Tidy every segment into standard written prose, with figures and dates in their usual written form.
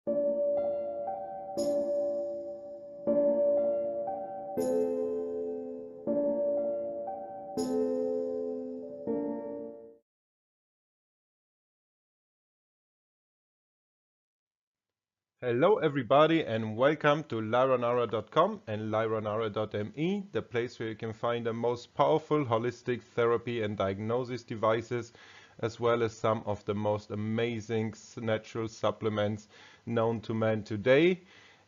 Hello everybody and welcome to lyranara.com and lyranara.me, the place where you can find the most powerful holistic therapy and diagnosis devices, as well as some of the most amazing natural supplements known to man today.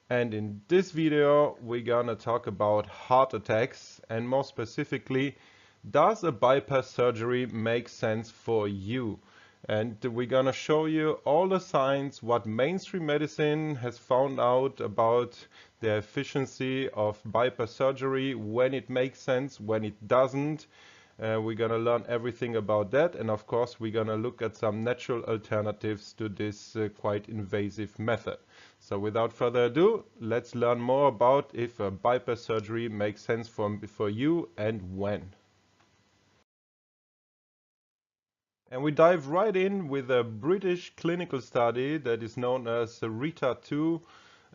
And in this video we're gonna talk about heart attacks, and more specifically, does a bypass surgery make sense for you? And we're gonna show you all the signs, what mainstream medicine has found out about the efficiency of bypass surgery, when it makes sense, when it doesn't. We're gonna learn everything about that, and of course we're gonna look at some natural alternatives to this quite invasive method. So without further ado, let's learn more about if a bypass surgery makes sense for you and when. And we dive right in with a British clinical study that is known as RITA-2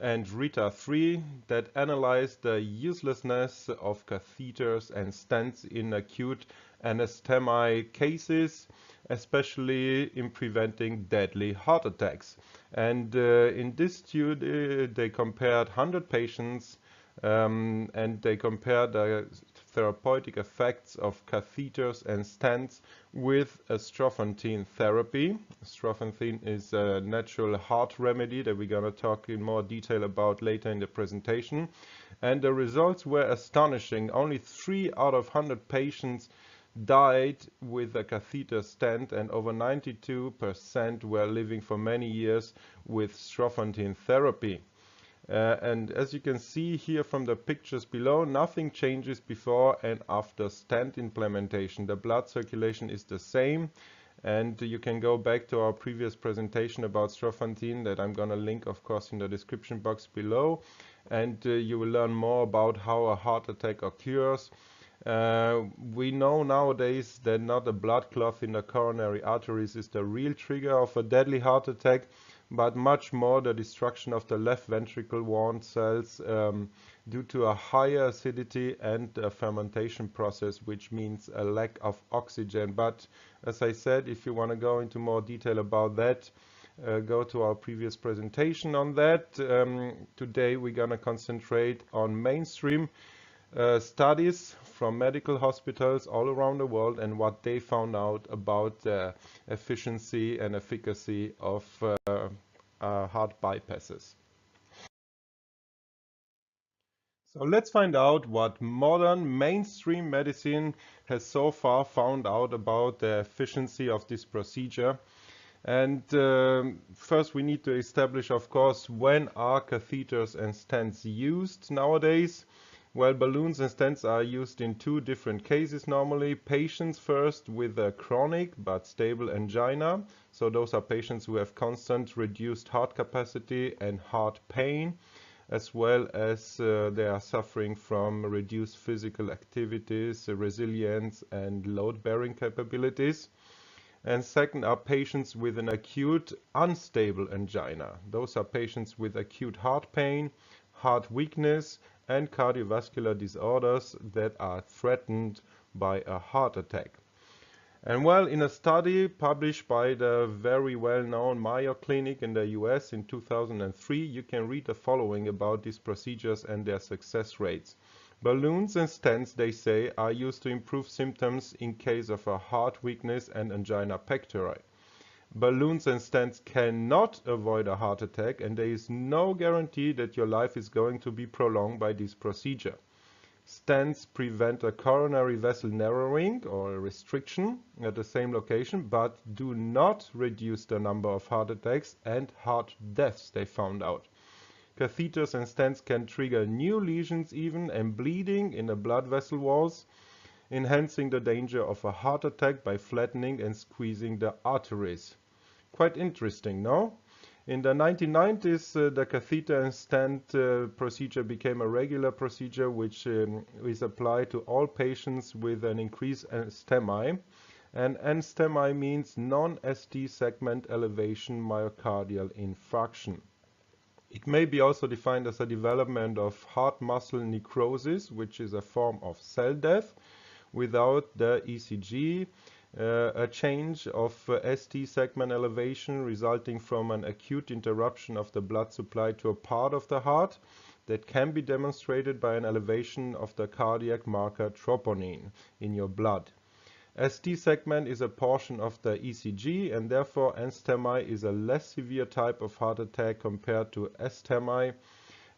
and RITA-3 that analyzed the uselessness of catheters and stents in acute anasthenia cases, especially in preventing deadly heart attacks. And in this study, they compared 100 patients and they compared the therapeutic effects of catheters and stents with a Strophantin therapy. Strophantin is a natural heart remedy that we're going to talk in more detail about later in the presentation. And the results were astonishing. Only 3 out of 100 patients died with a catheter stent, and over 92% were living for many years with Strophantin therapy. And as you can see here from the pictures below, nothing changes before and after stent implementation. The blood circulation is the same, and you can go back to our previous presentation about Strophantin that I'm going to link, of course, in the description box below, and you will learn more about how a heart attack occurs. We know nowadays that not a blood clot in the coronary arteries is the real trigger of a deadly heart attack, but much more the destruction of the left ventricle wall cells due to a higher acidity and a fermentation process, which means a lack of oxygen. But as I said, if you want to go into more detail about that, go to our previous presentation on that. Today we're going to concentrate on mainstream studies from medical hospitals all around the world and what they found out about the efficiency and efficacy of heart bypasses. So let's find out what modern mainstream medicine has so far found out about the efficiency of this procedure. And first we need to establish, of course, when are catheters and stents used nowadays. Well, balloons and stents are used in 2 different cases normally. Patients first with a chronic but stable angina. So those are patients who have constant reduced heart capacity and heart pain, as well as they are suffering from reduced physical activities, resilience and load-bearing capabilities. And second are patients with an acute unstable angina. Those are patients with acute heart pain, heart weakness, and cardiovascular disorders that are threatened by a heart attack. And well, in a study published by the very well-known Mayo Clinic in the US in 2003, you can read the following about these procedures and their success rates. Balloons and stents, they say, are used to improve symptoms in case of a heart weakness and angina pectori. Balloons and stents cannot avoid a heart attack, and there is no guarantee that your life is going to be prolonged by this procedure. Stents prevent a coronary vessel narrowing or a restriction at the same location, but do not reduce the number of heart attacks and heart deaths, they found out. Catheters and stents can trigger new lesions even and bleeding in the blood vessel walls, enhancing the danger of a heart attack by flattening and squeezing the arteries. Quite interesting, no? In the 1990s, the catheter and stent procedure became a regular procedure which is applied to all patients with an increased anasthenia. And anasthenia means non-ST segment elevation myocardial infarction. It may be also defined as a development of heart muscle necrosis, which is a form of cell death without the ECG, a change of ST segment elevation resulting from an acute interruption of the blood supply to a part of the heart that can be demonstrated by an elevation of the cardiac marker troponin in your blood. ST segment is a portion of the ECG, and therefore NSTEMI is a less severe type of heart attack compared to STEMI,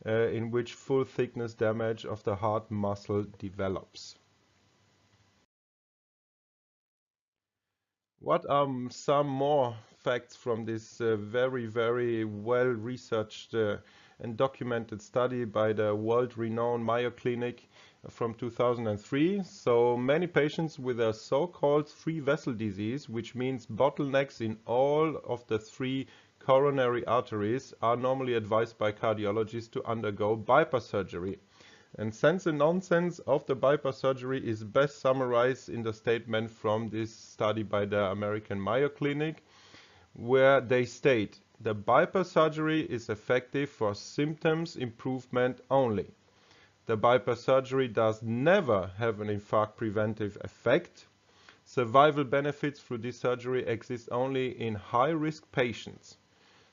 in which full thickness damage of the heart muscle develops. What are some more facts from this very well researched and documented study by the world-renowned Mayo Clinic from 2003? So many patients with a so-called three vessel disease, which means bottlenecks in all of the three coronary arteries, are normally advised by cardiologists to undergo bypass surgery. And sense and nonsense of the bypass surgery is best summarized in the statement from this study by the American Mayo Clinic, where they state the bypass surgery is effective for symptoms improvement only. The bypass surgery does never have an infarct preventive effect. Survival benefits through this surgery exist only in high-risk patients.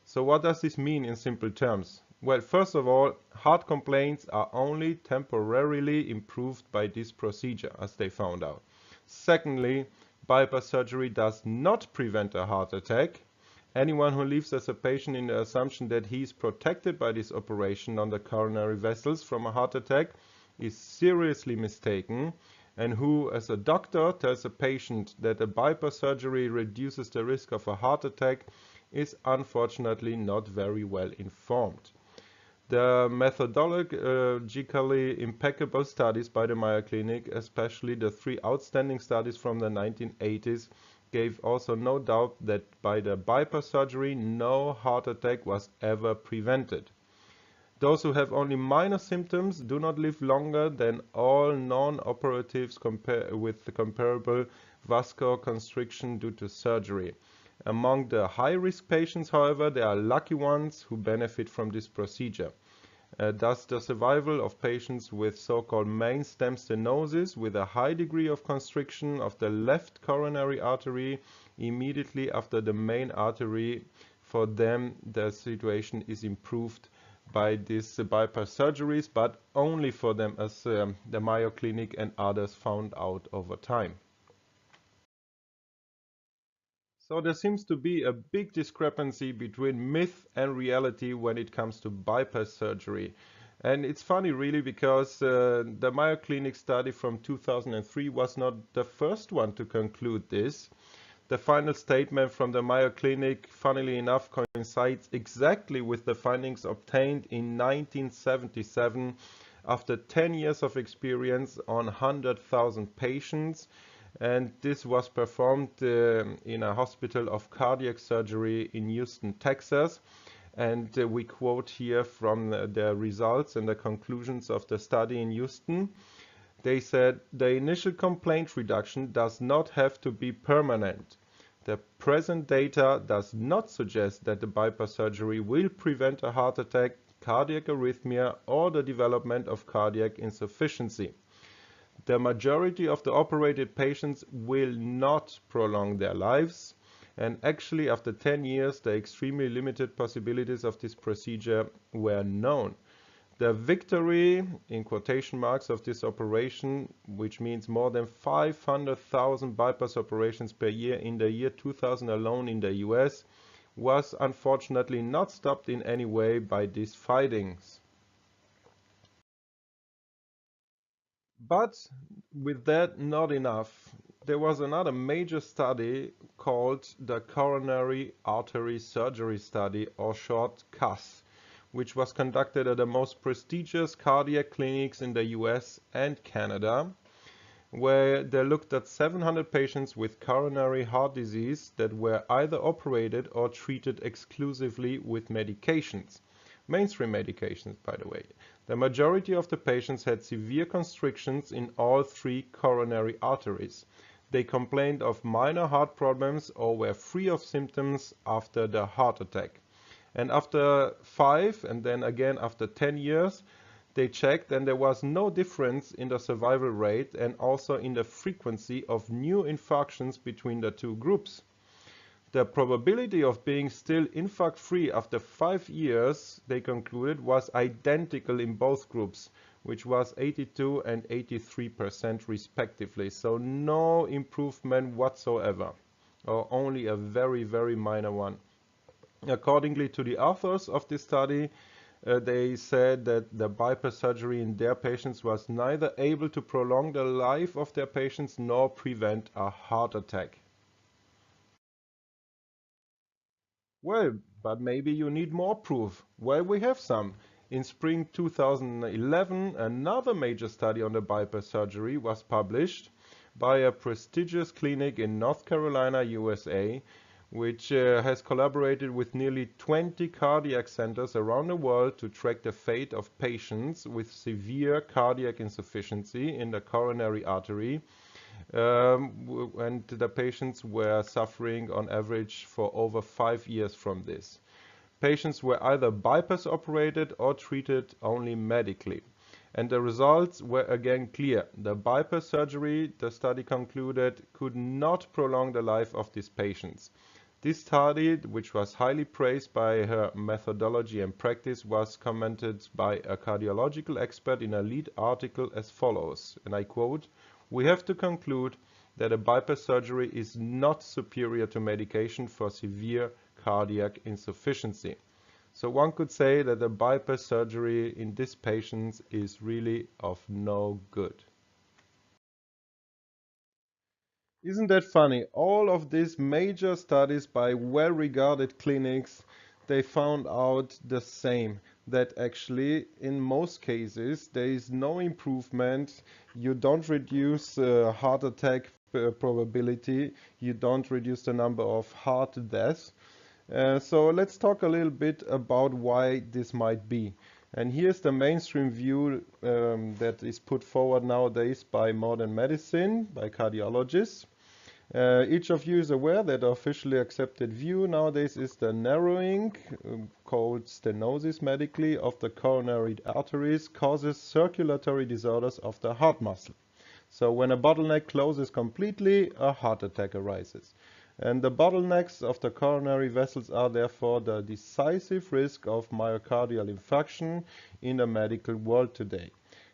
So what does this mean in simple terms? Well, first of all, heart complaints are only temporarily improved by this procedure, as they found out. Secondly, bypass surgery does not prevent a heart attack. Anyone who lives as a patient in the assumption that he is protected by this operation on the coronary vessels from a heart attack is seriously mistaken, and who, as a doctor, tells a patient that a bypass surgery reduces the risk of a heart attack is unfortunately not very well informed. The methodologically impeccable studies by the Mayo Clinic, especially the three outstanding studies from the 1980s, gave also no doubt that by the bypass surgery no heart attack was ever prevented. Those who have only minor symptoms do not live longer than all non-operatives with the comparable vascular constriction due to surgery. Among the high-risk patients, however, there are lucky ones who benefit from this procedure. Thus, the survival of patients with so-called main stem stenosis with a high degree of constriction of the left coronary artery immediately after the main artery, for them the situation is improved by these bypass surgeries, but only for them, as the Mayo Clinic and others found out over time. So there seems to be a big discrepancy between myth and reality when it comes to bypass surgery. And it's funny really because the Mayo Clinic study from 2003 was not the first one to conclude this. The final statement from the Mayo Clinic, funnily enough, coincides exactly with the findings obtained in 1977 after 10 years of experience on 100,000 patients. And this was performed in a hospital of cardiac surgery in Houston, Texas. And we quote here from the results and the conclusions of the study in Houston. They said, the initial complaint reduction does not have to be permanent. The present data does not suggest that the bypass surgery will prevent a heart attack, cardiac arrhythmia, or the development of cardiac insufficiency. The majority of the operated patients will not prolong their lives, and actually after 10 years the extremely limited possibilities of this procedure were known. The victory, in quotation marks, of this operation, which means more than 500,000 bypass operations per year in the year 2000 alone in the US, was unfortunately not stopped in any way by these findings. But with that, not enough. There was another major study called the Coronary Artery Surgery Study, or short CAS, which was conducted at the most prestigious cardiac clinics in the US and Canada, where they looked at 700 patients with coronary heart disease that were either operated or treated exclusively with medications. Mainstream medications, by the way. The majority of the patients had severe constrictions in all three coronary arteries. They complained of minor heart problems or were free of symptoms after the heart attack. And after 5 and then again after 10 years, they checked and there was no difference in the survival rate and also in the frequency of new infarctions between the two groups. The probability of being still infarct-free after 5 years, they concluded, was identical in both groups, which was 82 and 83% respectively. So no improvement whatsoever, or only a very, very minor one. Accordingly to the authors of this study, they said that the bypass surgery in their patients was neither able to prolong the life of their patients nor prevent a heart attack. Well, but maybe you need more proof. Well, we have some. In spring 2011, another major study on the bypass surgery was published by a prestigious clinic in North Carolina, USA, which has collaborated with nearly 20 cardiac centers around the world to track the fate of patients with severe cardiac insufficiency in the coronary artery. And the patients were suffering on average for over 5 years from this. Patients were either bypass operated or treated only medically. And the results were again clear. The bypass surgery, the study concluded, could not prolong the life of these patients. This study, which was highly praised by her methodology and practice, was commented by a cardiological expert in a lead article as follows, and I quote, "We have to conclude that a bypass surgery is not superior to medication for severe cardiac insufficiency." So one could say that the bypass surgery in these patients is really of no good. Isn't that funny? All of these major studies by well-regarded clinics, they found out the same, that actually in most cases there is no improvement. You don't reduce heart attack probability, you don't reduce the number of heart deaths. So let's talk a little bit about why this might be. And here's the mainstream view that is put forward nowadays by modern medicine, by cardiologists. Each of you is aware that the officially accepted view nowadays is the narrowing, called stenosis medically, of the coronary arteries causes circulatory disorders of the heart muscle. So when a bottleneck closes completely, a heart attack arises. And the bottlenecks of the coronary vessels are therefore the decisive risk of myocardial infarction in the medical world today.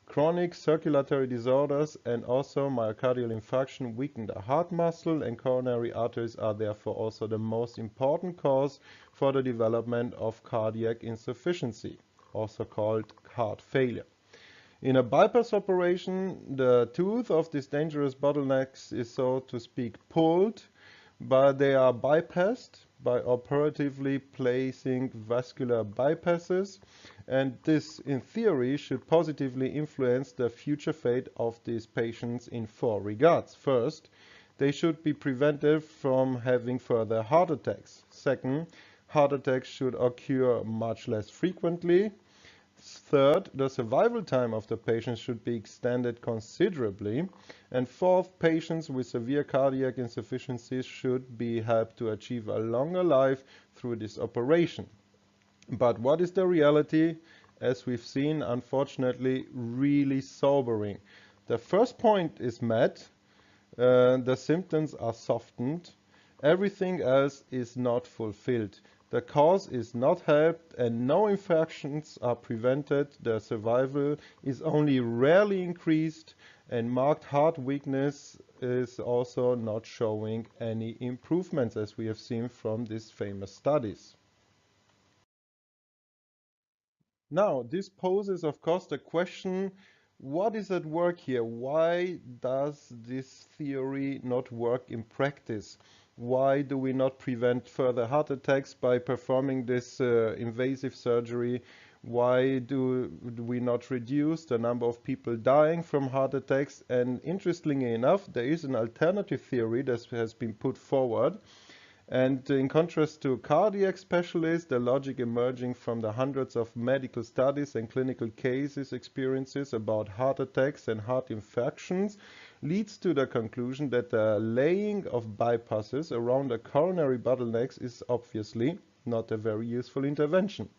Chronic circulatory disorders and also myocardial infarction weaken the heart muscle, and coronary arteries are therefore also the most important cause for the development of cardiac insufficiency, also called heart failure. In a bypass operation, the tooth of these dangerous bottlenecks is, so to speak, pulled, but they are bypassed by operatively placing vascular bypasses, and this in theory should positively influence the future fate of these patients in 4 regards. First, they should be prevented from having further heart attacks. Second, heart attacks should occur much less frequently. Third, the survival time of the patient should be extended considerably. And fourth, patients with severe cardiac insufficiency should be helped to achieve a longer life through this operation. But what is the reality? As we've seen, unfortunately, really sobering. The first point is met, the symptoms are softened, everything else is not fulfilled. The cause is not helped and no infections are prevented. The survival is only rarely increased, and marked heart weakness is also not showing any improvements, as we have seen from these famous studies. Now, this poses, of course, the question, what is at work here? Why does this theory not work in practice? Why do we not prevent further heart attacks by performing this invasive surgery? Why do we not reduce the number of people dying from heart attacks? And interestingly enough, there is an alternative theory that has been put forward. And in contrast to cardiac specialists, the logic emerging from the hundreds of medical studies and clinical cases experiences about heart attacks and heart infections leads to the conclusion that the laying of bypasses around the coronary bottlenecks is obviously not a very useful intervention.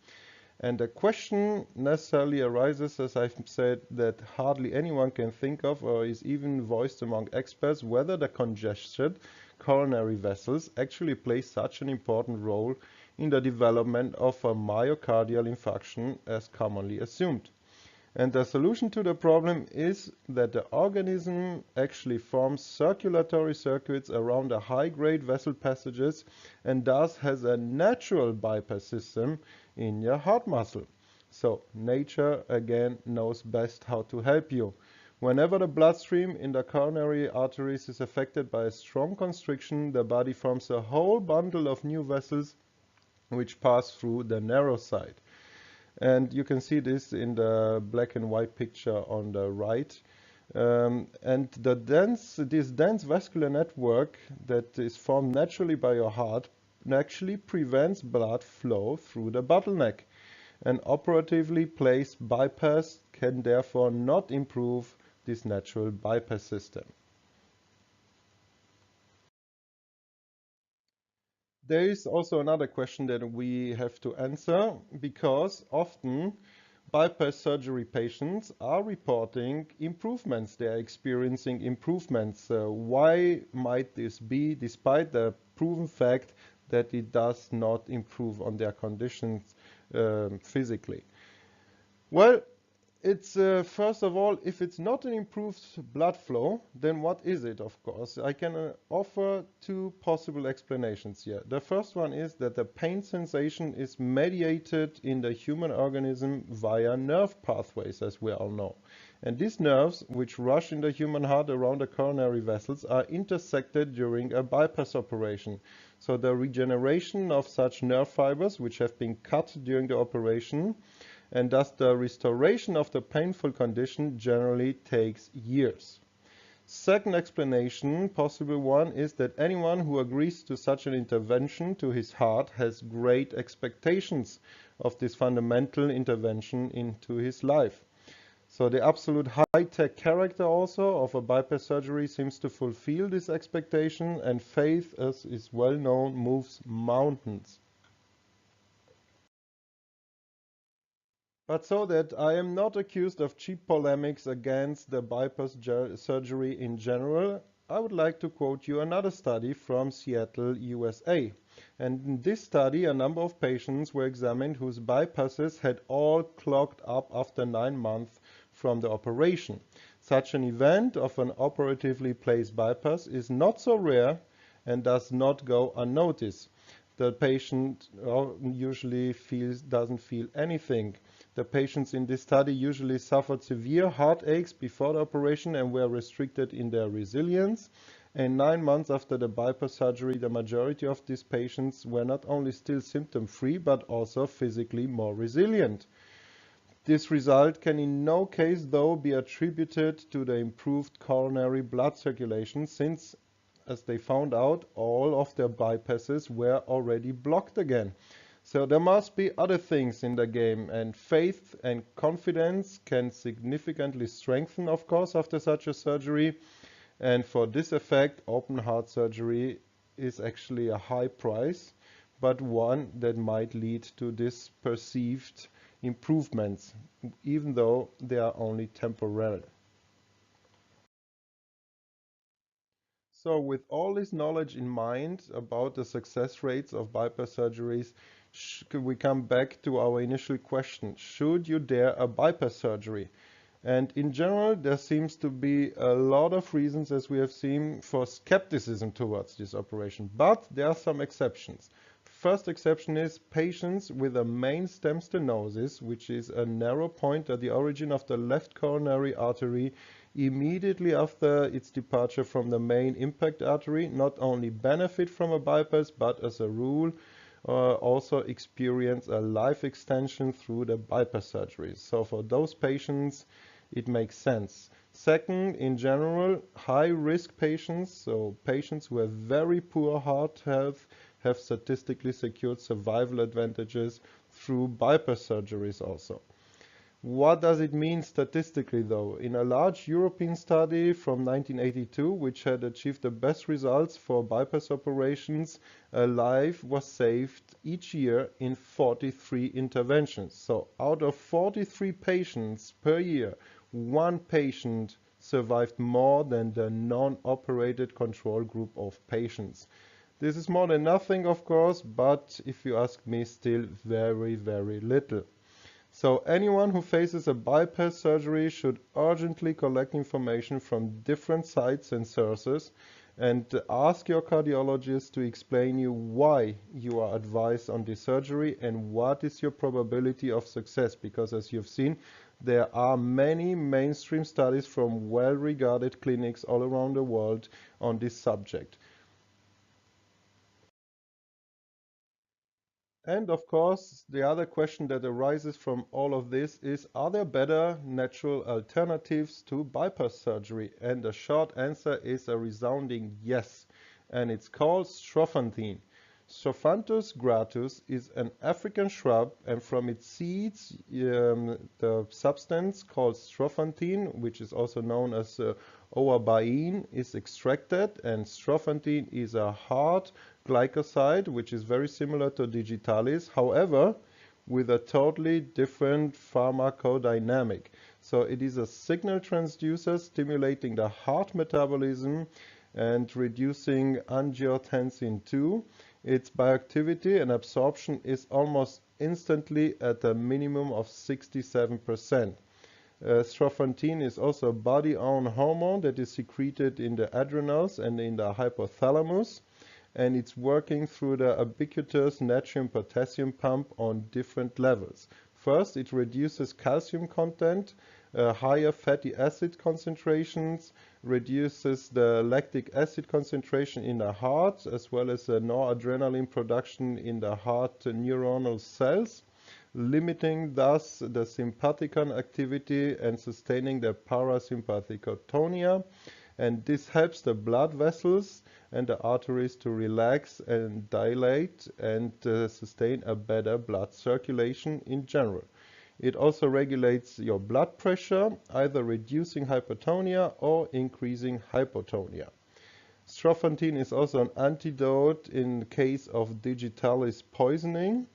And the question necessarily arises, as I've said, that hardly anyone can think of or is even voiced among experts, whether the congested coronary vessels actually play such an important role in the development of a myocardial infarction as commonly assumed. And the solution to the problem is that the organism actually forms circulatory circuits around the high-grade vessel passages and thus has a natural bypass system in your heart muscle. So nature again knows best how to help you. Whenever the bloodstream in the coronary arteries is affected by a strong constriction, the body forms a whole bundle of new vessels which pass through the narrow side. And you can see this in the black and white picture on the right. And this dense vascular network that is formed naturally by your heart actually prevents blood flow through the bottleneck. An operatively placed bypass can therefore not improve this natural bypass system. There is also another question that we have to answer, because often bypass surgery patients are reporting improvements. They are experiencing improvements. Why might this be, despite the proven fact that it does not improve on their conditions physically? Well, it's first of all, if it's not an improved blood flow, then what is it, of course? I can offer two possible explanations here. The first one is that the pain sensation is mediated in the human organism via nerve pathways, as we all know. And these nerves, which rush in the human heart around the coronary vessels, are intersected during a bypass operation. So the regeneration of such nerve fibers, which have been cut during the operation, and thus the restoration of the painful condition generally takes years. Second explanation, possible one, is that anyone who agrees to such an intervention to his heart has great expectations of this fundamental intervention into his life. So the absolute high-tech character also of a bypass surgery seems to fulfill this expectation, and faith, as is well known, moves mountains. But so that I am not accused of cheap polemics against the bypass surgery in general, I would like to quote you another study from Seattle, USA. And in this study, a number of patients were examined whose bypasses had all clogged up after 9 months from the operation. Such an event of an operatively placed bypass is not so rare and does not go unnoticed. The patient usually doesn't feel anything. The patients in this study usually suffered severe heartaches before the operation and were restricted in their resilience. And 9 months after the bypass surgery, the majority of these patients were not only still symptom-free, but also physically more resilient. This result can in no case, though, be attributed to the improved coronary blood circulation, since, as they found out, all of their bypasses were already blocked again. So there must be other things in the game, and faith and confidence can significantly strengthen, of course, after such a surgery. And for this effect, open heart surgery is actually a high price, but one that might lead to this perceived improvements, even though they are only temporary. So with all this knowledge in mind about the success rates of bypass surgeries, we come back to our initial question: should you dare a bypass surgery? And in general, there seems to be a lot of reasons, as we have seen, for skepticism towards this operation. But there are some exceptions. First exception is patients with a main stem stenosis, which is a narrow point at the origin of the left coronary artery immediately after its departure from the main impact artery, not only benefit from a bypass, but as a rule also experience a life extension through the bypass surgery. So for those patients, it makes sense. Second, in general, high-risk patients, so patients who have very poor heart health, have statistically secured survival advantages through bypass surgeries also. What does it mean statistically, though? In a large European study from 1982, which had achieved the best results for bypass operations, a life was saved each year in 43 interventions. So out of 43 patients per year, one patient survived more than the non-operated control group of patients. This is more than nothing, of course, but if you ask me, still very, very little. So anyone who faces a bypass surgery should urgently collect information from different sites and sources and ask your cardiologist to explain you why you are advised on this surgery and what is your probability of success, because as you've seen, there are many mainstream studies from well-regarded clinics all around the world on this subject. And of course, the other question that arises from all of this is, are there better natural alternatives to bypass surgery? And the short answer is a resounding yes. And it's called Strophantin. Strophanthus gratus is an African shrub, and from its seeds, the substance called Strophantin, which is also known as ouabain, is extracted, and Strophantin is a hard glycoside, which is very similar to digitalis, however, with a totally different pharmacodynamic. So it is a signal transducer stimulating the heart metabolism and reducing angiotensin II. Its bioactivity and absorption is almost instantly at a minimum of 67%. Strophantin is also a body-owned hormone that is secreted in the adrenals and in the hypothalamus, and it's working through the ubiquitous natrium-potassium pump on different levels. First, it reduces calcium content, higher fatty acid concentrations, reduces the lactic acid concentration in the heart, as well as the noradrenaline production in the heart neuronal cells, limiting thus the sympathicon activity and sustaining the parasympathictonia. And this helps the blood vessels and the arteries to relax and dilate and sustain a better blood circulation in general. It also regulates your blood pressure, either reducing hypertonia or increasing hypotonia. Strophantin is also an antidote in case of digitalis poisoning,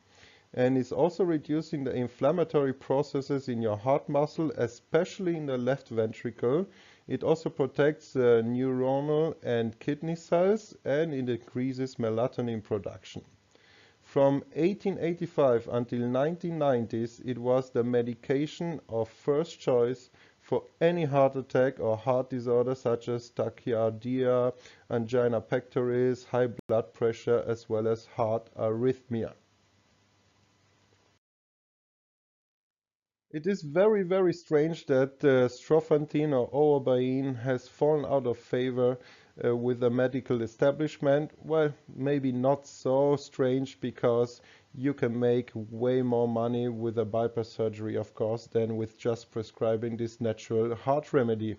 and is also reducing the inflammatory processes in your heart muscle, especially in the left ventricle. It also protects neuronal and kidney cells, and it increases melatonin production. From 1885 until 1990s, it was the medication of first choice for any heart attack or heart disorder such as tachycardia, angina pectoris, high blood pressure, as well as heart arrhythmia. It is very, very strange that Strophantin or ouabain has fallen out of favor with the medical establishment. Well, maybe not so strange, because you can make way more money with a bypass surgery, of course, than with just prescribing this natural heart remedy.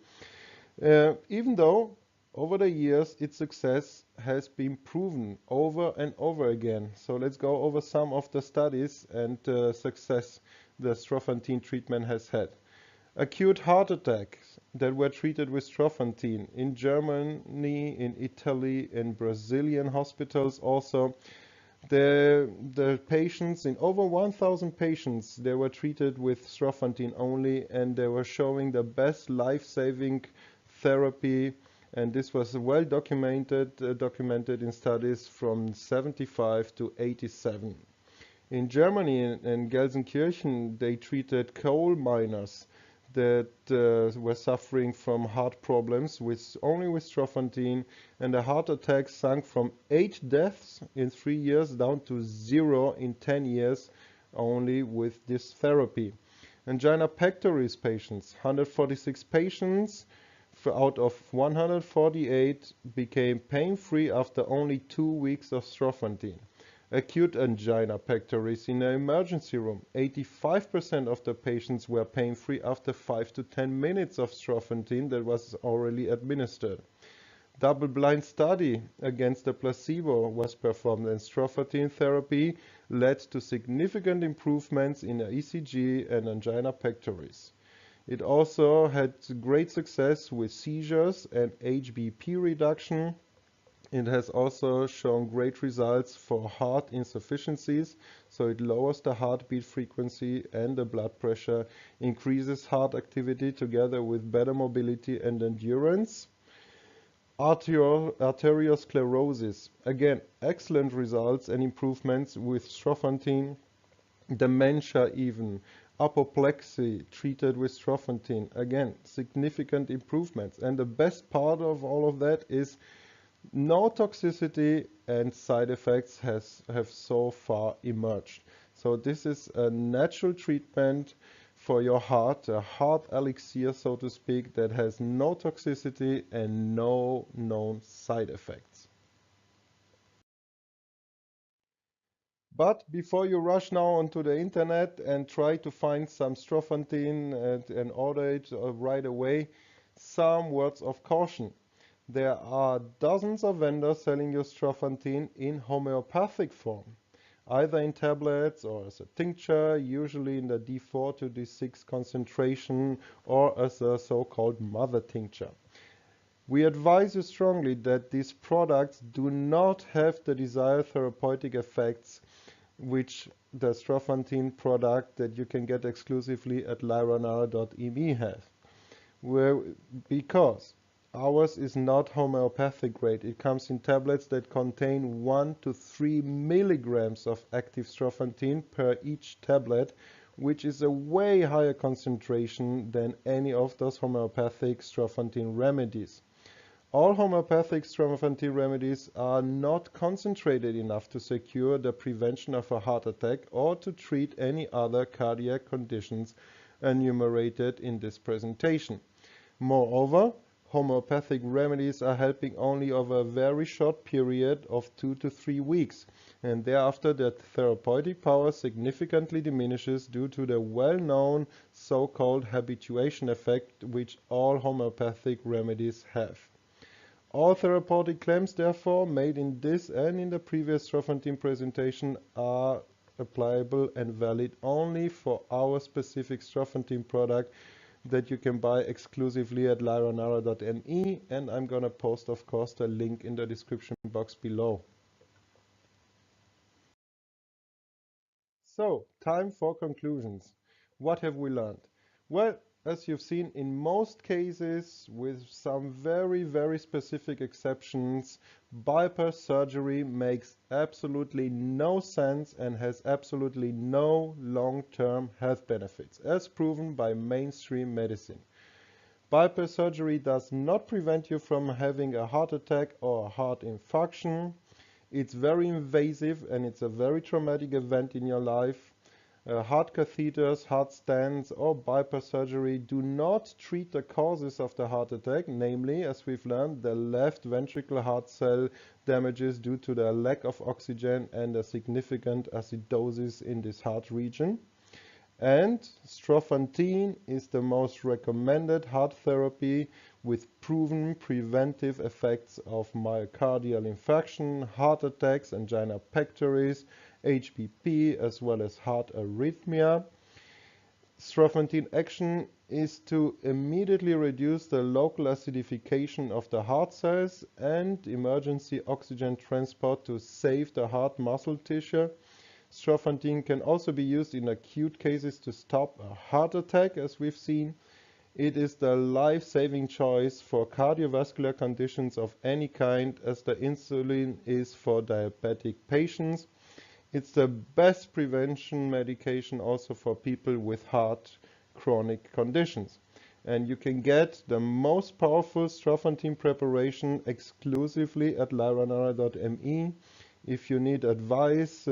Even though over the years its success has been proven over and over again. So let's go over some of the studies and success the Strophantin treatment has had. Acute heart attacks that were treated with Strophantin in Germany, in Italy, in Brazilian hospitals also. The patients, in over 1,000 patients, they were treated with Strophantin only, and they were showing the best life-saving therapy, and this was well documented in studies from 75 to 87. In Germany, in Gelsenkirchen, they treated coal miners that were suffering from heart problems only with Strophantin, and the heart attacks sank from 8 deaths in 3 years down to 0 in 10 years only with this therapy. Angina pectoris patients, 146 patients out of 148 became pain-free after only 2 weeks of Strophantin. Acute angina pectoris in the emergency room, 85% of the patients were pain-free after 5 to 10 minutes of Strophantin that was orally administered. Double-blind study against the placebo was performed, and Strophantin therapy led to significant improvements in ECG and angina pectoris. It also had great success with seizures and HBP reduction. It has also shown great results for heart insufficiencies, so it lowers the heartbeat frequency and the blood pressure, increases heart activity together with better mobility and endurance. Arteriosclerosis, again, excellent results and improvements with Strophantin. Dementia even, apoplexy treated with Strophantin, again, significant improvements. And the best part of all of that is no toxicity and side effects have so far emerged. So this is a natural treatment for your heart, a heart elixir, so to speak, that has no toxicity and no known side effects. But before you rush now onto the internet and try to find some Strophantin and order it right away, some words of caution. There are dozens of vendors selling you Strophantin in homeopathic form, either in tablets or as a tincture, usually in the D4 to D6 concentration, or as a so-called mother tincture. We advise you strongly that these products do not have the desired therapeutic effects which the Strophantin product that you can get exclusively at lyra.me has. Because ours is not homeopathic grade. It comes in tablets that contain 1 to 3 milligrams of active Strophantin per each tablet, which is a way higher concentration than any of those homeopathic Strophantin remedies. All homeopathic Strophantin remedies are not concentrated enough to secure the prevention of a heart attack or to treat any other cardiac conditions enumerated in this presentation. Moreover, homeopathic remedies are helping only over a very short period of 2 to 3 weeks, and thereafter their therapeutic power significantly diminishes due to the well-known so-called habituation effect which all homeopathic remedies have. All therapeutic claims, therefore, made in this and in the previous Strophantin presentation are applicable and valid only for our specific Strophantin product that you can buy exclusively at lyra.me, and I'm gonna post, of course, the link in the description box below. So, time for conclusions. What have we learned? Well, as you've seen, in most cases, with some very, very specific exceptions, bypass surgery makes absolutely no sense and has absolutely no long-term health benefits, as proven by mainstream medicine. Bypass surgery does not prevent you from having a heart attack or a heart infarction. It's very invasive and it's a very traumatic event in your life. Heart catheters, heart stents, or bypass surgery do not treat the causes of the heart attack, namely, as we've learned, the left ventricular heart cell damages due to the lack of oxygen and a significant acidosis in this heart region. And Strophantin is the most recommended heart therapy with proven preventive effects of myocardial infarction, heart attacks, angina pectoris, HBP, as well as heart arrhythmia. Strophantin action is to immediately reduce the local acidification of the heart cells and emergency oxygen transport to save the heart muscle tissue. Strophantin can also be used in acute cases to stop a heart attack, as we've seen. It is the life-saving choice for cardiovascular conditions of any kind, as the insulin is for diabetic patients. It's the best prevention medication also for people with heart chronic conditions. And you can get the most powerful Strophantin preparation exclusively at lyra.me. If you need advice,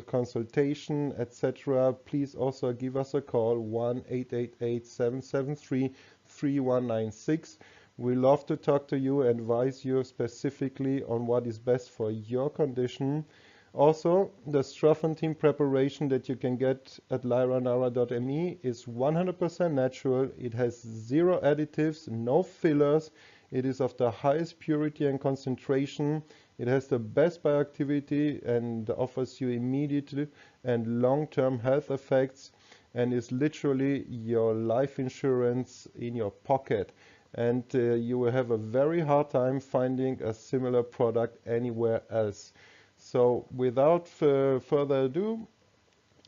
consultation, etc., please also give us a call, 1-888-773-3196. We love to talk to you and advise you specifically on what is best for your condition. Also, the Strophantin preparation that you can get at lyra.me is 100% natural. It has 0 additives, no fillers. It is of the highest purity and concentration. It has the best bioactivity and offers you immediate and long-term health effects, and is literally your life insurance in your pocket. And you will have a very hard time finding a similar product anywhere else. So without further ado,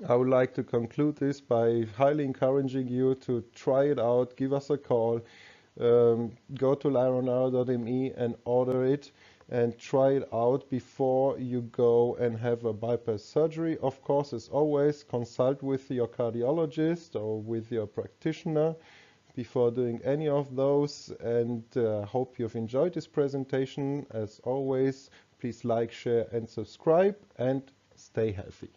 I would like to conclude this by highly encouraging you to try it out, give us a call, go to lyra.me and order it and try it out before you go and have a bypass surgery. Of course, as always, consult with your cardiologist or with your practitioner before doing any of those, and hope you've enjoyed this presentation. As always, please like, share and subscribe, and stay healthy.